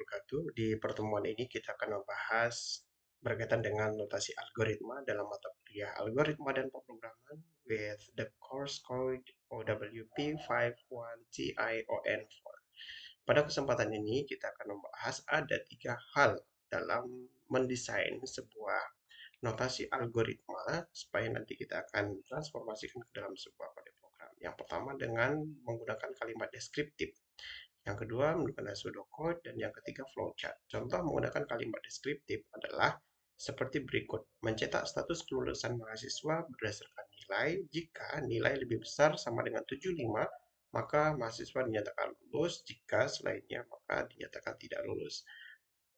wabarakatuh. Di pertemuan ini kita akan membahas berkaitan dengan notasi algoritma dalam mata kuliah Algoritma dan Pemrograman with the course code OWP 51TION4. Pada kesempatan ini kita akan membahas ada 3 hal dalam mendesain sebuah notasi algoritma supaya nanti kita akan transformasikan ke dalam sebuah kode program. Yang pertama dengan menggunakan kalimat deskriptif. Yang kedua menggunakan pseudocode, dan yang ketiga flowchart. Contoh menggunakan kalimat deskriptif adalah seperti berikut. Mencetak status kelulusan mahasiswa berdasarkan nilai. Jika nilai lebih besar sama dengan 75, maka mahasiswa dinyatakan lulus. Jika selainnya, maka dinyatakan tidak lulus.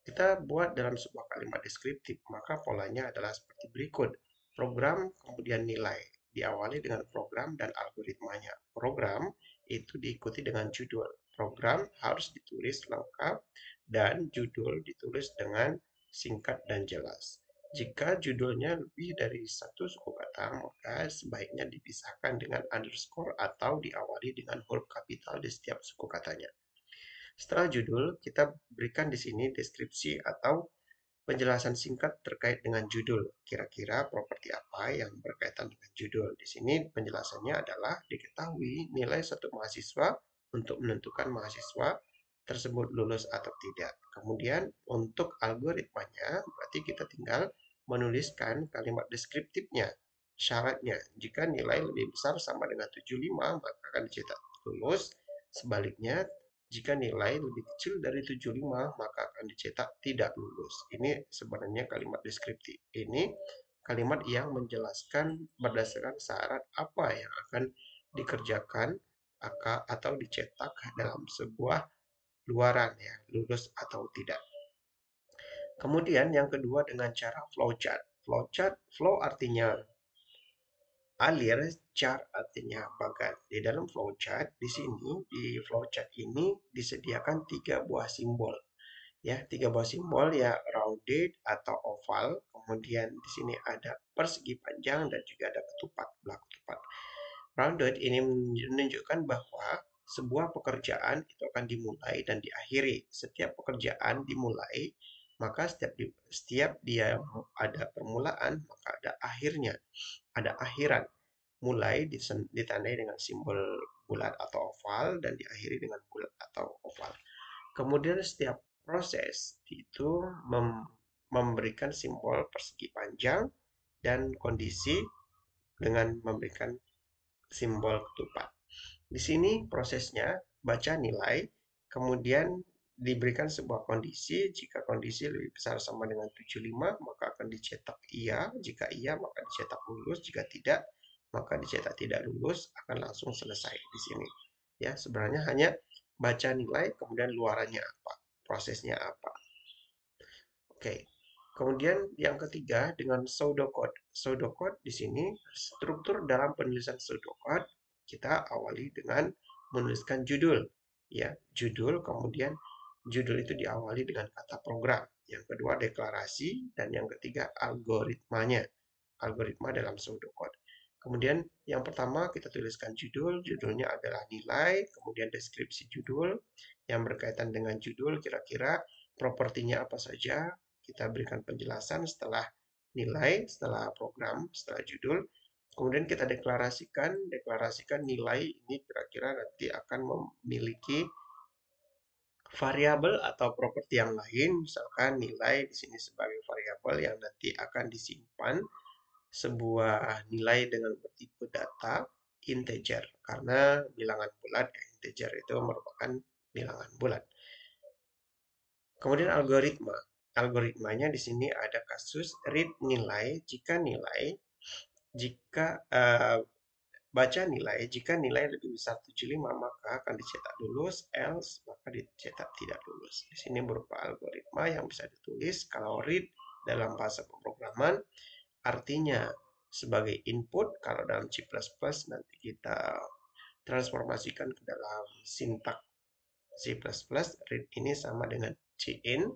Kita buat dalam sebuah kalimat deskriptif, maka polanya adalah seperti berikut. Program, kemudian nilai. Diawali dengan program dan algoritmanya. Program itu diikuti dengan judul. Program harus ditulis lengkap dan judul ditulis dengan singkat dan jelas. Jika judulnya lebih dari satu suku kata, maka sebaiknya dipisahkan dengan underscore atau diawali dengan huruf kapital di setiap suku katanya. Setelah judul, kita berikan di sini deskripsi atau penjelasan singkat terkait dengan judul. Kira-kira properti apa yang berkaitan dengan judul. Di sini penjelasannya adalah diketahui nilai satu mahasiswa untuk menentukan mahasiswa tersebut lulus atau tidak. Kemudian untuk algoritmanya, berarti kita tinggal menuliskan kalimat deskriptifnya. Syaratnya, jika nilai lebih besar sama dengan 75, maka akan dicetak lulus. Sebaliknya, jika nilai lebih kecil dari 75, maka akan dicetak tidak lulus. Ini sebenarnya kalimat deskriptif. Ini kalimat yang menjelaskan berdasarkan syarat apa yang akan dikerjakan atau dicetak dalam sebuah luaran, ya, lulus atau tidak. Kemudian yang kedua dengan cara flowchart. Flow artinya alir, chart artinya bagan. Di dalam flowchart, di flowchart ini disediakan 3 buah simbol. Ya, 3 buah simbol, ya, rounded atau oval. Kemudian di sini ada persegi panjang dan juga ada ketupat, belah ketupat. Rounded ini menunjukkan bahwa sebuah pekerjaan itu akan dimulai dan diakhiri. Setiap pekerjaan dimulai, maka setiap dia ada permulaan, maka ada akhirnya, ada akhiran. Mulai ditandai dengan simbol bulat atau oval dan diakhiri dengan bulat atau oval. Kemudian setiap proses itu memberikan simbol persegi panjang dan kondisi dengan memberikan simbol ketupat. Di sini prosesnya baca nilai, kemudian diberikan sebuah kondisi. Jika kondisi lebih besar sama dengan 75, maka akan dicetak iya. Jika iya, maka dicetak lulus. Jika tidak, maka dicetak tidak lulus, akan langsung selesai di sini. Ya, sebenarnya hanya baca nilai, kemudian luarannya apa, prosesnya apa. Oke. Kemudian yang ketiga dengan pseudocode. Pseudocode di sini struktur dalam penulisan pseudocode kita awali dengan menuliskan judul, ya, judul, kemudian judul itu diawali dengan kata program. Yang kedua deklarasi, dan yang ketiga algoritmanya. Algoritma dalam pseudocode. Kemudian yang pertama kita tuliskan judul, judulnya adalah nilai, kemudian deskripsi judul yang berkaitan dengan judul, kira-kira propertinya apa saja, kita berikan penjelasan setelah nilai, setelah program, setelah judul. Kemudian kita deklarasikan nilai ini kira-kira nanti akan memiliki variabel atau properti yang lain, misalkan nilai di sini sebagai variabel yang nanti akan disimpan sebuah nilai dengan bertipe data integer, karena bilangan bulat, integer itu merupakan bilangan bulat. Kemudian algoritma. Algoritmanya di sini ada kasus read nilai, jika baca nilai, jika nilai lebih besar 75 maka akan dicetak lulus, else maka dicetak tidak lulus. Di sini berupa algoritma yang bisa ditulis. Kalau read dalam bahasa pemrograman artinya sebagai input, kalau dalam C++ nanti kita transformasikan ke dalam sintak C++, read ini sama dengan cin.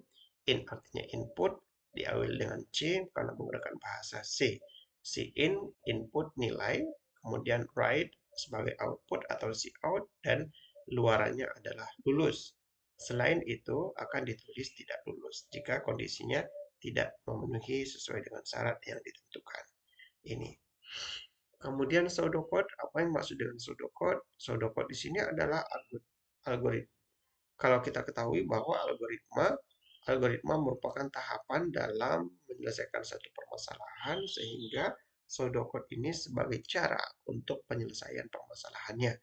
In artinya input, diawali dengan C karena menggunakan bahasa C. Cin input nilai, kemudian write sebagai output atau cout, dan luarannya adalah lulus. Selain itu, akan ditulis tidak lulus jika kondisinya tidak memenuhi sesuai dengan syarat yang ditentukan. Ini. Kemudian pseudocode, apa yang maksud dengan pseudocode? Pseudocode di sini adalah algoritma. Kalau kita ketahui bahwa algoritma merupakan tahapan dalam menyelesaikan satu permasalahan, sehingga pseudocode ini sebagai cara untuk penyelesaian permasalahannya,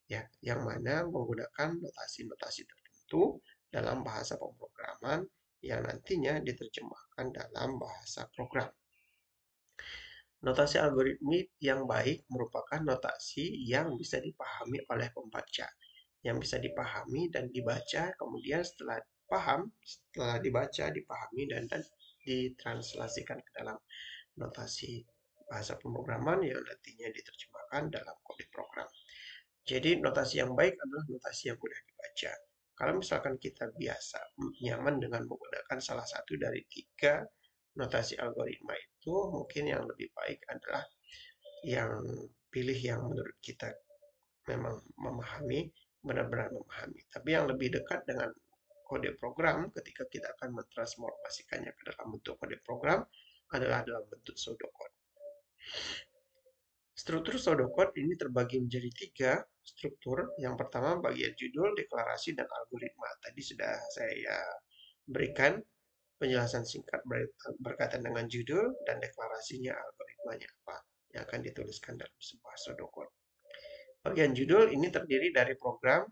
ya, yang mana menggunakan notasi-notasi tertentu dalam bahasa pemrograman yang nantinya diterjemahkan dalam bahasa program. Notasi algoritmik yang baik merupakan notasi yang bisa dipahami oleh pembaca, yang bisa dipahami dan dibaca, kemudian setelah paham, setelah dibaca, dipahami, dan ditranslasikan ke dalam notasi bahasa pemrograman yang nantinya diterjemahkan dalam kode program. Jadi notasi yang baik adalah notasi yang mudah dibaca. Kalau misalkan kita biasa nyaman dengan menggunakan salah satu dari tiga notasi algoritma itu, mungkin yang lebih baik adalah yang pilih yang menurut kita memang memahami, benar-benar memahami. Tapi yang lebih dekat dengan kode program ketika kita akan mentransformasikannya ke dalam bentuk kode program adalah dalam bentuk pseudocode. Struktur pseudocode ini terbagi menjadi tiga struktur. Yang pertama bagian judul, deklarasi, dan algoritma. Tadi sudah saya berikan penjelasan singkat berkaitan dengan judul dan deklarasinya algoritmanya apa yang akan dituliskan dalam sebuah pseudocode. Bagian judul ini terdiri dari program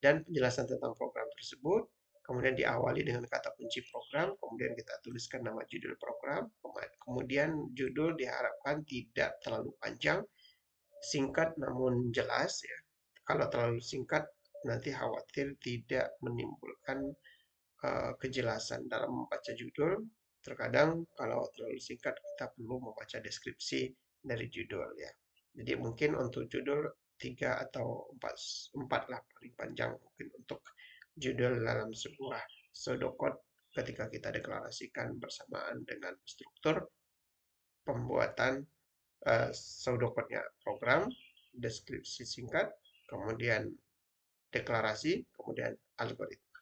dan penjelasan tentang program tersebut. Kemudian diawali dengan kata kunci program, kemudian kita tuliskan nama judul program, kemudian judul diharapkan tidak terlalu panjang, singkat namun jelas ya. Kalau terlalu singkat nanti khawatir tidak menimbulkan kejelasan dalam membaca judul. Terkadang kalau terlalu singkat kita perlu membaca deskripsi dari judul ya. Jadi mungkin untuk judul 3 atau 4 lah paling panjang mungkin untuk judul dalam sebuah pseudocode ketika kita deklarasikan bersamaan dengan struktur pembuatan pseudocode-nya program, deskripsi singkat, kemudian deklarasi, kemudian algoritma.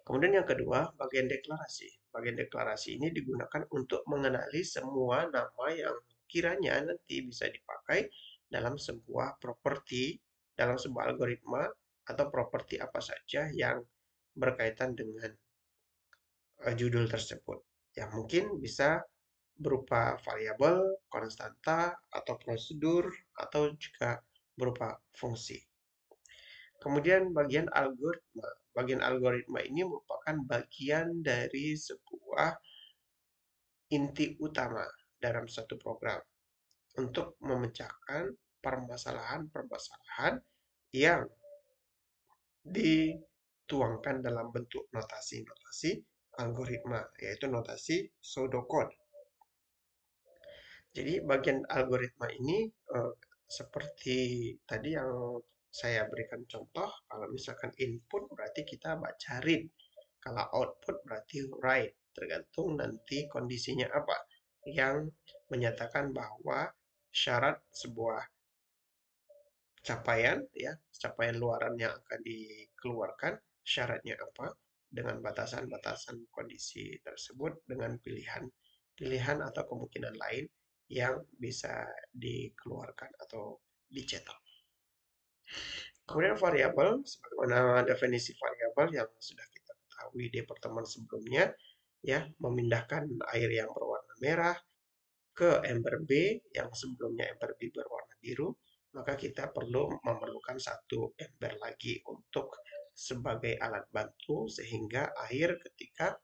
Kemudian yang kedua, bagian deklarasi. Bagian deklarasi ini digunakan untuk mengenali semua nama yang kiranya nanti bisa dipakai dalam sebuah properti, dalam sebuah algoritma, atau properti apa saja yang berkaitan dengan judul tersebut. Yang mungkin bisa berupa variabel, konstanta, atau prosedur, atau juga berupa fungsi. Kemudian bagian algoritma. Bagian algoritma ini merupakan bagian dari sebuah inti utama dalam satu program untuk memecahkan permasalahan-permasalahan yang dituangkan dalam bentuk notasi-notasi algoritma, yaitu notasi pseudocode. Jadi bagian algoritma ini seperti tadi yang saya berikan contoh, kalau misalkan input berarti kita baca read, kalau output berarti write, tergantung nanti kondisinya apa yang menyatakan bahwa syarat sebuah capaian ya, capaian luaran yang akan dikeluarkan syaratnya apa dengan batasan-batasan kondisi tersebut dengan pilihan atau kemungkinan lain yang bisa dikeluarkan atau dicetak. Kemudian variabel, sebagaimana definisi variabel yang sudah kita ketahui di pertemuan sebelumnya, ya, memindahkan air yang berwarna merah ke ember B yang sebelumnya ember B berwarna biru, maka kita perlu memerlukan satu ember lagi untuk sebagai alat bantu sehingga air ketika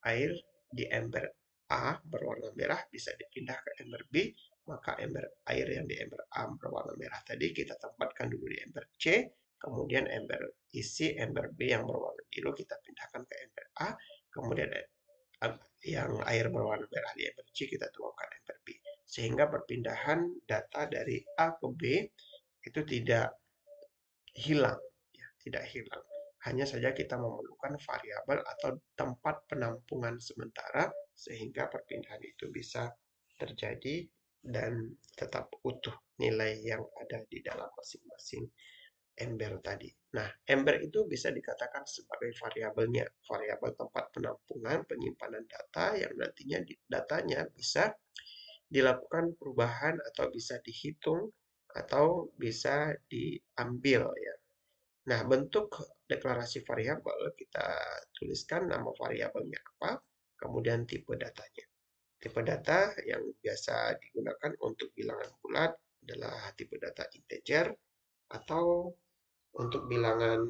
air di ember A berwarna merah bisa dipindah ke ember B, maka air yang di ember A berwarna merah tadi kita tempatkan dulu di ember C, kemudian ember isi ember B yang berwarna biru kita pindahkan ke ember A, kemudian yang air berwarna merah di ember C kita tuangkan ember B. Sehingga perpindahan data dari A ke B itu tidak hilang, ya, tidak hilang. Hanya saja kita memerlukan variabel atau tempat penampungan sementara sehingga perpindahan itu bisa terjadi dan tetap utuh nilai yang ada di dalam masing-masing ember tadi. Nah, ember itu bisa dikatakan sebagai variabelnya, variabel tempat penampungan penyimpanan data yang nantinya datanya bisa dilakukan perubahan atau bisa dihitung atau bisa diambil ya. Nah, bentuk deklarasi variabel kita tuliskan nama variabelnya apa, kemudian tipe datanya. Tipe data yang biasa digunakan untuk bilangan bulat adalah tipe data integer, atau untuk bilangan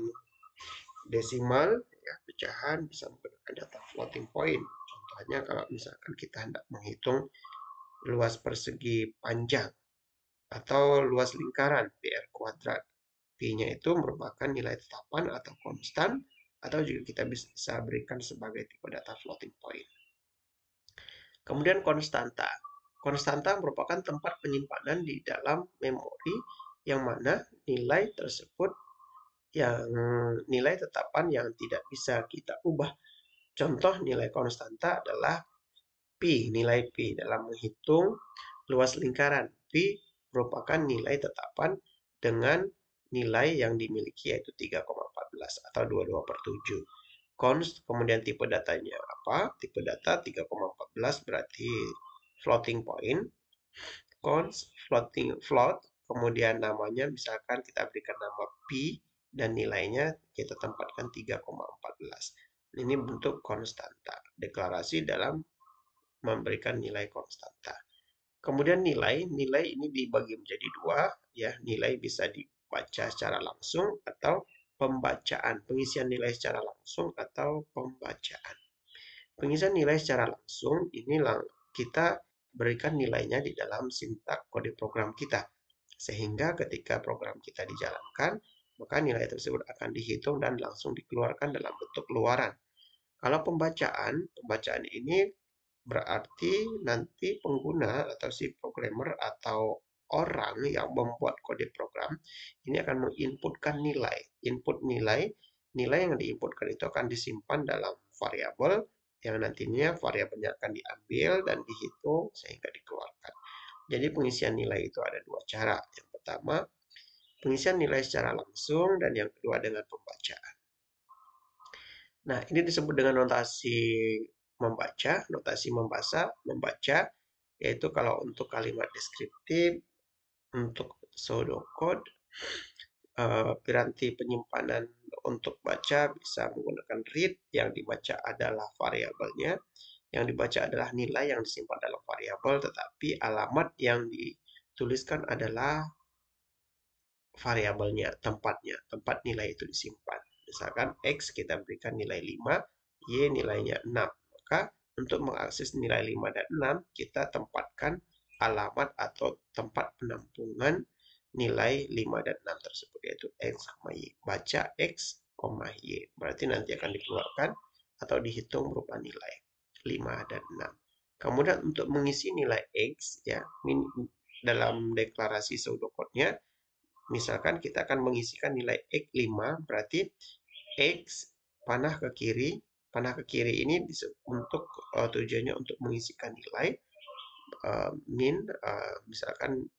desimal ya pecahan bisa menggunakan data floating point. Contohnya kalau misalkan kita hendak menghitung luas persegi panjang atau luas lingkaran PR kuadrat. P-nya itu merupakan nilai tetapan atau konstan, atau juga kita bisa berikan sebagai tipe data floating point. Kemudian konstanta. Konstanta merupakan tempat penyimpanan di dalam memori yang mana nilai tersebut yang nilai tetapan yang tidak bisa kita ubah. Contoh nilai konstanta adalah Pi, nilai Pi dalam menghitung luas lingkaran. Pi merupakan nilai tetapan dengan nilai yang dimiliki yaitu 3,14 atau 22/7. Kemudian tipe datanya apa? Tipe data 3,14 berarti floating point. Float, kemudian namanya misalkan kita berikan nama Pi dan nilainya kita tempatkan 3,14. Ini bentuk konstanta. Deklarasi dalam memberikan nilai konstanta. Kemudian nilai ini dibagi menjadi dua, ya. Nilai bisa dibaca secara langsung atau pembacaan. Pengisian nilai secara langsung atau pembacaan. Pengisian nilai secara langsung ini kita berikan nilainya di dalam sintak kode program kita. Sehingga ketika program kita dijalankan, maka nilai tersebut akan dihitung dan langsung dikeluarkan dalam bentuk luaran. Kalau pembacaan ini berarti nanti pengguna atau si programmer atau orang yang membuat kode program ini akan menginputkan nilai. Input nilai yang diinputkan itu akan disimpan dalam variabel yang nantinya variabelnya akan diambil dan dihitung sehingga dikeluarkan. Jadi pengisian nilai itu ada dua cara. Yang pertama, pengisian nilai secara langsung, dan yang kedua dengan pembacaan. Nah, ini disebut dengan notasi membaca, yaitu kalau untuk kalimat deskriptif, untuk pseudocode, piranti penyimpanan untuk baca bisa menggunakan read, yang dibaca adalah variabelnya, yang dibaca adalah nilai yang disimpan dalam variabel, tetapi alamat yang dituliskan adalah variabelnya, tempat nilai itu disimpan. Misalkan X kita berikan nilai 5, Y nilainya 6. Maka untuk mengakses nilai 5 dan 6, kita tempatkan alamat atau tempat penampungan nilai 5 dan 6 tersebut, yaitu X, Y. Baca X, Y. Berarti nanti akan dikeluarkan atau dihitung berupa nilai 5 dan 6. Kemudian untuk mengisi nilai X, ya, dalam deklarasi pseudocode-nya, misalkan kita akan mengisikan nilai X5, berarti X panah ke kiri ini untuk tujuannya untuk mengisikan nilai min, misalkan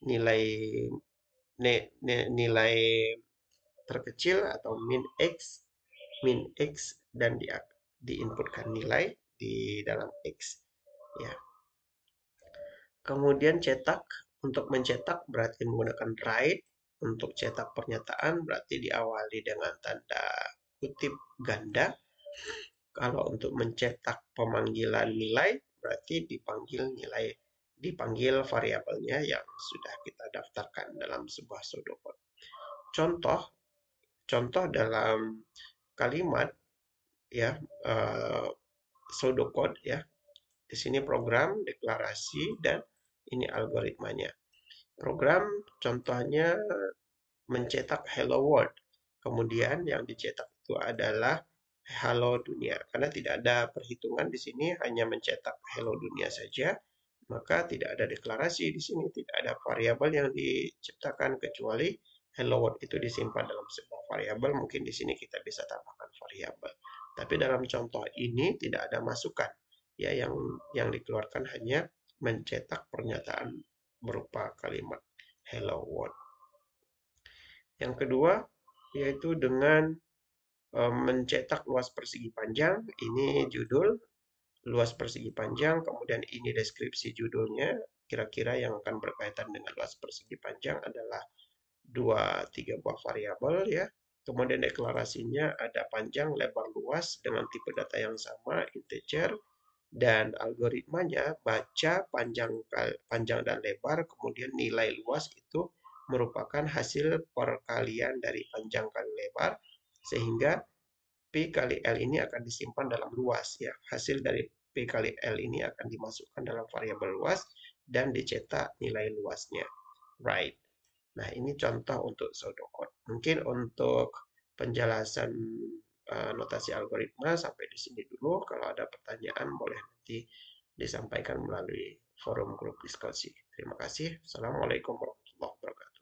nilai nilai terkecil atau min X dan diinputkan nilai di dalam X ya. Kemudian cetak, untuk mencetak berarti menggunakan write. Untuk cetak pernyataan berarti diawali dengan tanda kutip ganda. Kalau untuk mencetak pemanggilan nilai berarti dipanggil variabelnya yang sudah kita daftarkan dalam sebuah pseudocode. Contoh dalam kalimat ya, pseudocode ya. Di sini program, deklarasi, dan ini algoritmanya. Program contohnya mencetak hello world. Kemudian yang dicetak itu adalah hello dunia. Karena tidak ada perhitungan di sini, hanya mencetak hello dunia saja, maka tidak ada deklarasi di sini, tidak ada variabel yang diciptakan kecuali hello world itu disimpan dalam sebuah variabel. Mungkin di sini kita bisa tambahkan variabel. Tapi dalam contoh ini tidak ada masukan. Ya, yang dikeluarkan hanya mencetak pernyataan berupa kalimat hello world. Yang kedua, yaitu dengan mencetak luas persegi panjang. Ini judul luas persegi panjang, kemudian ini deskripsi judulnya. Kira-kira yang akan berkaitan dengan luas persegi panjang adalah dua tiga buah variabel ya. Kemudian deklarasinya ada panjang, lebar, luas dengan tipe data yang sama, integer, dan algoritmanya baca panjang panjang dan lebar, kemudian nilai luas itu merupakan hasil perkalian dari panjang kali lebar, sehingga P kali L ini akan disimpan dalam luas ya. Hasil dari P kali L ini akan dimasukkan dalam variabel luas dan dicetak nilai luasnya. Right. Nah, ini contoh untuk pseudocode. Mungkin untuk penjelasan notasi algoritma sampai di sini dulu. Kalau ada pertanyaan boleh nanti disampaikan melalui forum grup diskusi. Terima kasih. Assalamualaikum warahmatullahi wabarakatuh.